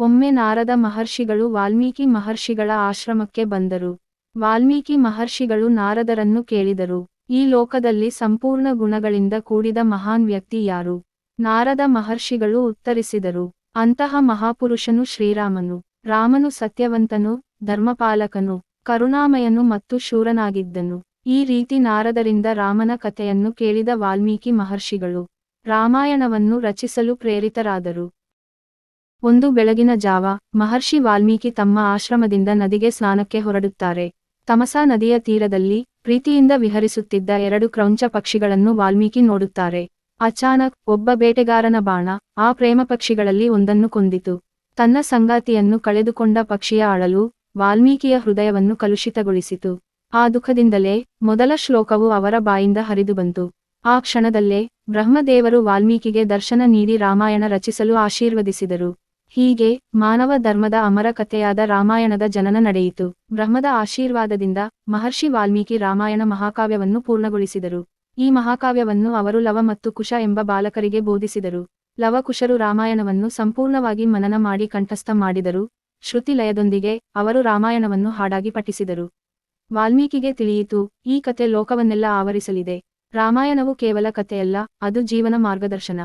ಒಮ್ಮೆ ನಾರದ ಮಹರ್ಷಿಗಳು ವಾಲ್ಮೀಕಿ ಮಹರ್ಷಿಗಳ ಆಶ್ರಮಕ್ಕೆ ಬಂದರು. ವಾಲ್ಮೀಕಿ ಮಹರ್ಷಿಗಳು ನಾರದರನ್ನು ಕೇಳಿದರು, ಈ ಲೋಕದಲ್ಲಿ ಸಂಪೂರ್ಣ ಗುಣಗಳಿಂದ ಕೂಡಿದ ಮಹಾನ್ ವ್ಯಕ್ತಿ ಯಾರು? ನಾರದ ಮಹರ್ಷಿಗಳು ಉತ್ತರಿಸಿದರು, ಅಂತಹ ಮಹಾಪುರುಷನು ಶ್ರೀರಾಮನು. ರಾಮನು ಸತ್ಯವಂತನು, ಧರ್ಮಪಾಲಕನು, ಕರುಣಾಮಯನು ಮತ್ತು ಶೂರನಾಗಿದ್ದನು. ಈ ರೀತಿ ನಾರದರಿಂದ ರಾಮನ ಕಥೆಯನ್ನು ಕೇಳಿದ ವಾಲ್ಮೀಕಿ ಮಹರ್ಷಿಗಳು ರಾಮಾಯಣವನ್ನು ರಚಿಸಲು ಪ್ರೇರಿತರಾದರು. ಒಂದು ಬೆಳಗಿನ ಜಾವ, ಮಹರ್ಷಿ ವಾಲ್ಮೀಕಿ ತಮ್ಮ ಆಶ್ರಮದಿಂದ ನದಿಗೆ ಸ್ನಾನಕ್ಕೆ ಹೊರಡುತ್ತಾರೆ. ತಮಸಾ ನದಿಯ ತೀರದಲ್ಲಿ ಪ್ರೀತಿಯಿಂದ ವಿಹರಿಸುತ್ತಿದ್ದ 2 ಕ್ರೌಂಚ ಪಕ್ಷಿಗಳನ್ನು ವಾಲ್ಮೀಕಿ ನೋಡುತ್ತಾರೆ. ಅಚಾನಕ್ ಒಬ್ಬ ಬೇಟೆಗಾರನ ಬಾಣ ಆ ಪ್ರೇಮ ಪಕ್ಷಿಗಳಲ್ಲಿ ಒಂದನ್ನು ಕೊಂದಿತು. ತನ್ನ ಸಂಗಾತಿಯನ್ನು ಕಳೆದುಕೊಂಡ ಪಕ್ಷಿಯ ಅಳಲು ವಾಲ್ಮೀಕಿಯ ಹೃದಯವನ್ನು ಕಲುಷಿತಗೊಳಿಸಿತು. ಆ ದುಃಖದಿಂದಲೇ ಮೊದಲ ಶ್ಲೋಕವು ಅವರ ಬಾಯಿಂದ ಹರಿದು ಬಂತು. ಆ ಕ್ಷಣದಲ್ಲೇ ಬ್ರಹ್ಮದೇವರು ವಾಲ್ಮೀಕಿಗೆ ದರ್ಶನ ನೀಡಿ ರಾಮಾಯಣ ರಚಿಸಲು ಆಶೀರ್ವದಿಸಿದರು. ಹೀಗೆ ಮಾನವ ಧರ್ಮದ ಅಮರ ಕಥೆಯಾದ ರಾಮಾಯಣದ ಜನನ ನಡೆಯಿತು. ಬ್ರಹ್ಮದ ಆಶೀರ್ವಾದದಿಂದ ಮಹರ್ಷಿ ವಾಲ್ಮೀಕಿ ರಾಮಾಯಣ ಮಹಾಕಾವ್ಯವನ್ನು ಪೂರ್ಣಗೊಳಿಸಿದರು. ಈ ಮಹಾಕಾವ್ಯವನ್ನು ಅವರು ಲವ ಮತ್ತು ಕುಶ ಎಂಬ ಬಾಲಕರಿಗೆ ಬೋಧಿಸಿದರು. ಲವ ಕುಶರು ರಾಮಾಯಣವನ್ನು ಸಂಪೂರ್ಣವಾಗಿ ಮನನ ಮಾಡಿ ಕಂಠಸ್ಥ ಮಾಡಿದರು. ಶ್ರುತಿ ಲಯದೊಂದಿಗೆ ಅವರು ರಾಮಾಯಣವನ್ನು ಹಾಡಾಗಿ ಪಠಿಸಿದರು. ವಾಲ್ಮೀಕಿಗೆ ತಿಳಿಯಿತು, ಈ ಕತೆ ಲೋಕವನ್ನೆಲ್ಲ ಆವರಿಸಲಿದೆ. ರಾಮಾಯಣವು ಕೇವಲ ಕಥೆಯಲ್ಲ, ಅದು ಜೀವನ ಮಾರ್ಗದರ್ಶನ.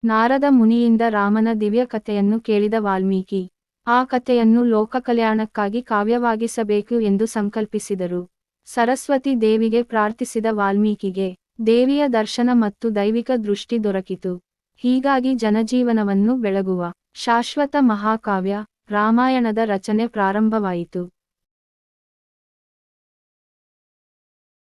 ನಾರದ ಮುನಿಯಿಂದ ರಾಮನ ದಿವ್ಯ ಕಥೆಯನ್ನು ಕೇಳಿದ ವಾಲ್ಮೀಕಿ ಆ ಕಥೆಯನ್ನು ಲೋಕ ಕಲ್ಯಾಣಕ್ಕಾಗಿ ಕಾವ್ಯವಾಗಿಸಬೇಕು ಎಂದು ಸಂಕಲ್ಪಿಸಿದರು. ಸರಸ್ವತಿ ದೇವಿಗೆ ಪ್ರಾರ್ಥಿಸಿದ ವಾಲ್ಮೀಕಿಗೆ ದೇವಿಯ ದರ್ಶನ ಮತ್ತು ದೈವಿಕ ದೃಷ್ಟಿ ದೊರಕಿತು. ಹೀಗಾಗಿ ಜನಜೀವನವನ್ನು ಬೆಳಗುವ ಶಾಶ್ವತ ಮಹಾಕಾವ್ಯ ರಾಮಾಯಣದ ರಚನೆ ಪ್ರಾರಂಭವಾಯಿತು.